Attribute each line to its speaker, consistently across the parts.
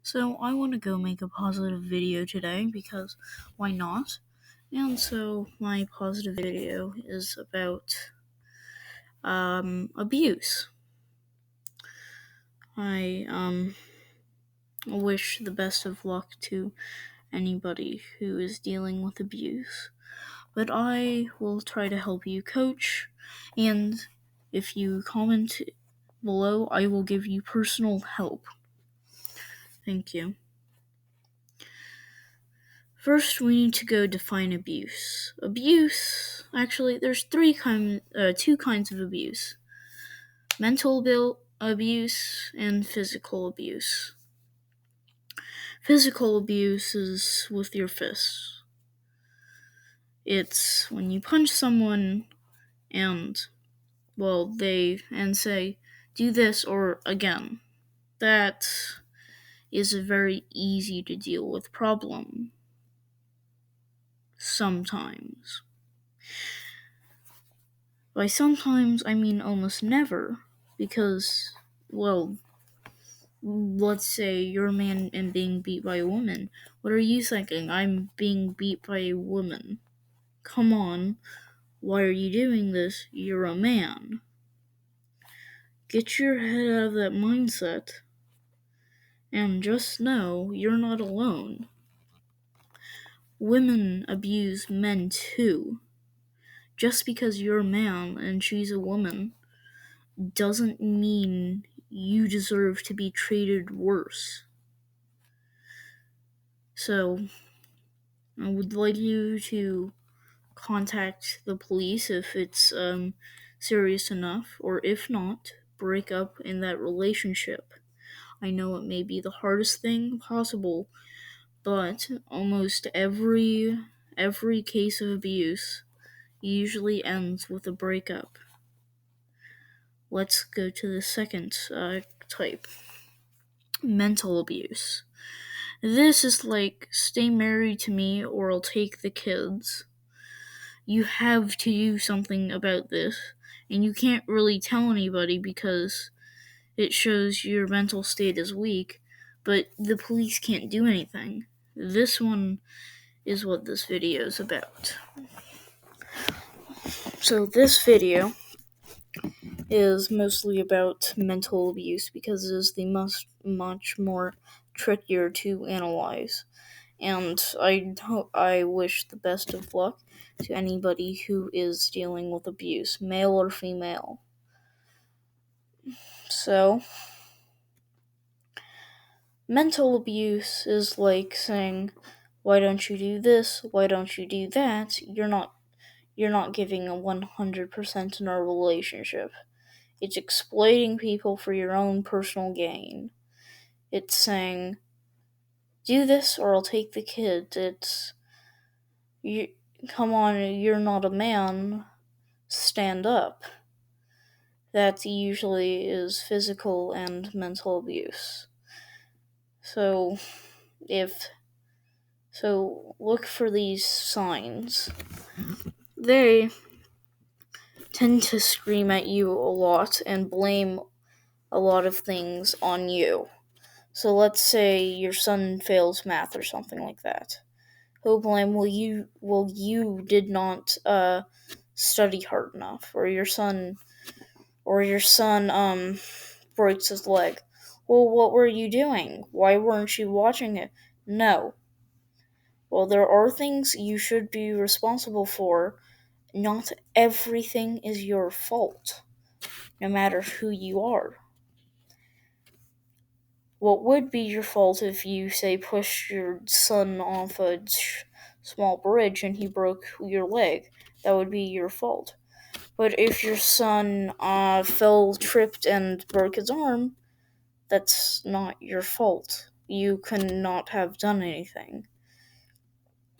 Speaker 1: So I want to go make a positive video today because why not? And so my positive video is about abuse. I wish the best of luck to anybody who is dealing with abuse. But I will try to help you coach, and if you comment below, I will give you personal help. Thank you. First, we need to go define abuse. Actually, there's two kinds of abuse: mental abuse and physical abuse. Physical abuse is with your fists. It's when you punch someone and, and say, do this or again. That is a very easy to deal with problem. Sometimes. By sometimes, I mean almost never, because, let's say you're a man and being beat by a woman. What are you thinking? I'm being beat by a woman. Come on, why are you doing this? You're a man. Get your head out of that mindset, and just know you're not alone. Women abuse men too. Just because you're a man and she's a woman doesn't mean you deserve to be treated worse. So, I would like you to contact the police if it's serious enough, or if not, break up in that relationship. I know it may be the hardest thing possible, but almost every case of abuse usually ends with a breakup. Let's go to the second type: mental abuse. This is like, stay married to me or I'll take the kids. You have to do something about this, and you can't really tell anybody because it shows your mental state is weak, but the police can't do anything. This one is what this video is about. So this video is mostly about mental abuse because it is the much more trickier to analyze. And I wish the best of luck to anybody who is dealing with abuse, male or female. So, mental abuse is like saying, why don't you do this? Why don't you do that? You're not giving a 100% in our relationship. It's exploiting people for your own personal gain. It's saying, do this or I'll take the kid. Come on, you're not a man. Stand up. That usually is physical and mental abuse. So look for these signs. They tend to scream at you a lot and blame a lot of things on you. So let's say your son fails math or something like that. He'll blame, you did not study hard enough, or your son breaks his leg. Well, what were you doing? Why weren't you watching it? No. Well, there are things you should be responsible for. Not everything is your fault, no matter who you are. What would be your fault if you, say, pushed your son off a small bridge and he broke your leg? That would be your fault. But if your son tripped, and broke his arm, that's not your fault. You could not have done anything.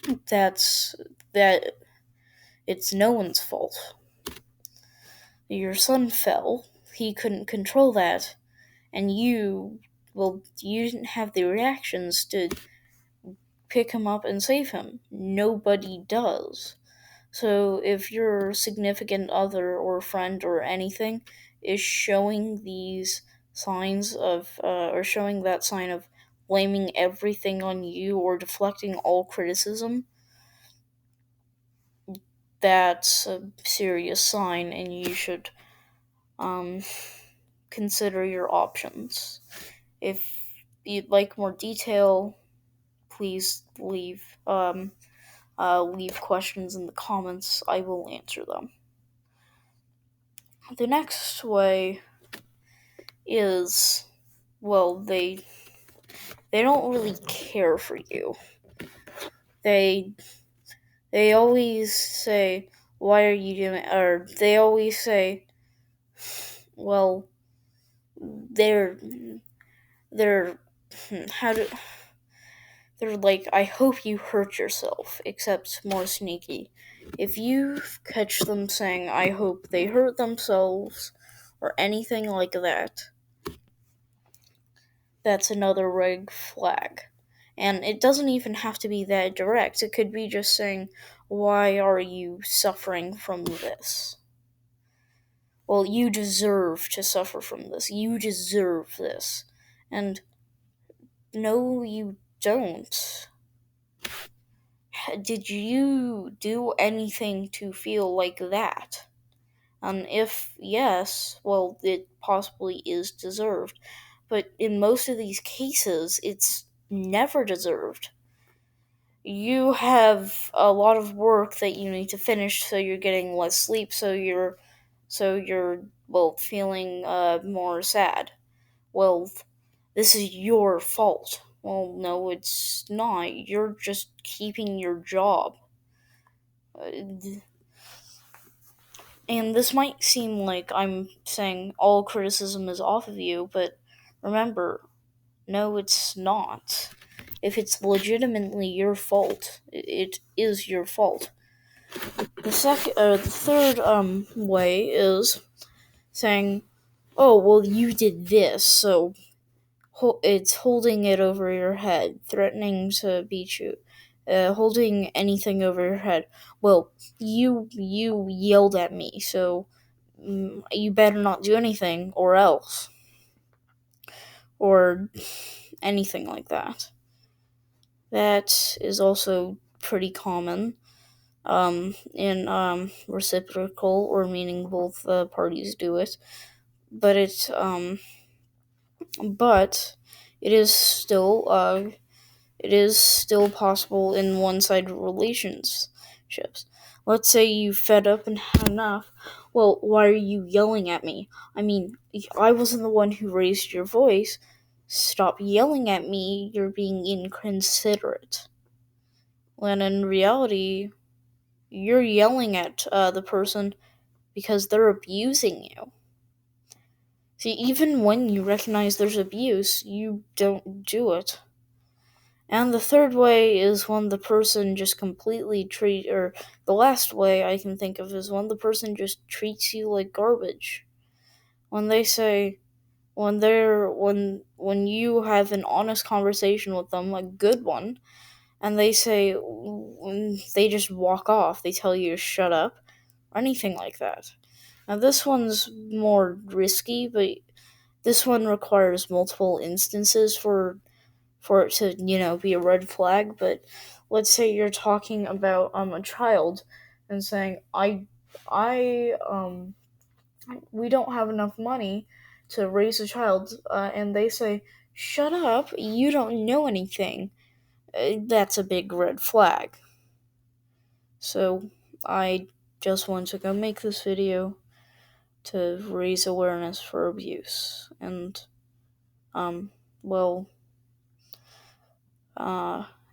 Speaker 1: It's no one's fault. Your son fell. He couldn't control that, and you didn't have the reactions to pick him up and save him. Nobody does. So if your significant other or friend or anything is showing these signs of, or showing that sign of blaming everything on you or deflecting all criticism, that's a serious sign, and you should um, consider your options. If you'd like more detail, please leave questions in the comments. I will answer them. The next way is, well, they don't really care for you. They they always say, "Why are you doing?" Or they always say, "Well, they're they're how do they're like, I hope you hurt yourself," except more sneaky. If you catch them saying, "I hope they hurt themselves," or anything like that, that's another red flag. And it doesn't even have to be that direct. It could be just saying, "Why are you suffering from this?" Well, you deserve to suffer from this. You deserve this. And no, you don't. Did you do anything to feel like that? And if yes, well, it possibly is deserved. But in most of these cases, it's never deserved. You have a lot of work that you need to finish, so you're getting less sleep, so you're well feeling more sad. Well, this is your fault. Well, no, it's not. You're just keeping your job. Uh, And this might seem like I'm saying all criticism is off of you, but remember, no, it's not. If it's legitimately your fault, it is your fault. The third way is saying, "Oh, well, you did this, so it's holding it over your head, threatening to beat you, holding anything over your head. Well, you yelled at me, so you better not do anything, or else, or anything like that." That is also pretty common in reciprocal, or meaning both parties do it, but but it is still it is still possible in one-sided relationships. Let's say you fed up and had enough. Well, why are you yelling at me? I mean, I wasn't the one who raised your voice. Stop yelling at me. You're being inconsiderate. When in reality, you're yelling at the person because they're abusing you. See, even when you recognize there's abuse, you don't do it. And the third way is when the person just completely or the last way I can think of is when the person just treats you like garbage. When they say, when you have an honest conversation with them, a good one, and they say, when they just walk off, they tell you to shut up, or anything like that. Now this one's more risky, but this one requires multiple instances for it to, be a red flag. But let's say you're talking about a child and saying, I we don't have enough money to raise a child, and they say, "Shut up, you don't know anything." That's a big red flag. So I just want to go make this video to raise awareness for abuse. And well,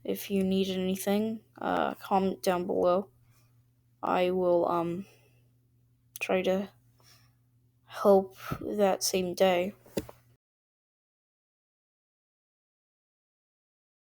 Speaker 1: if you need anything, comment down below. I will try to help that same day.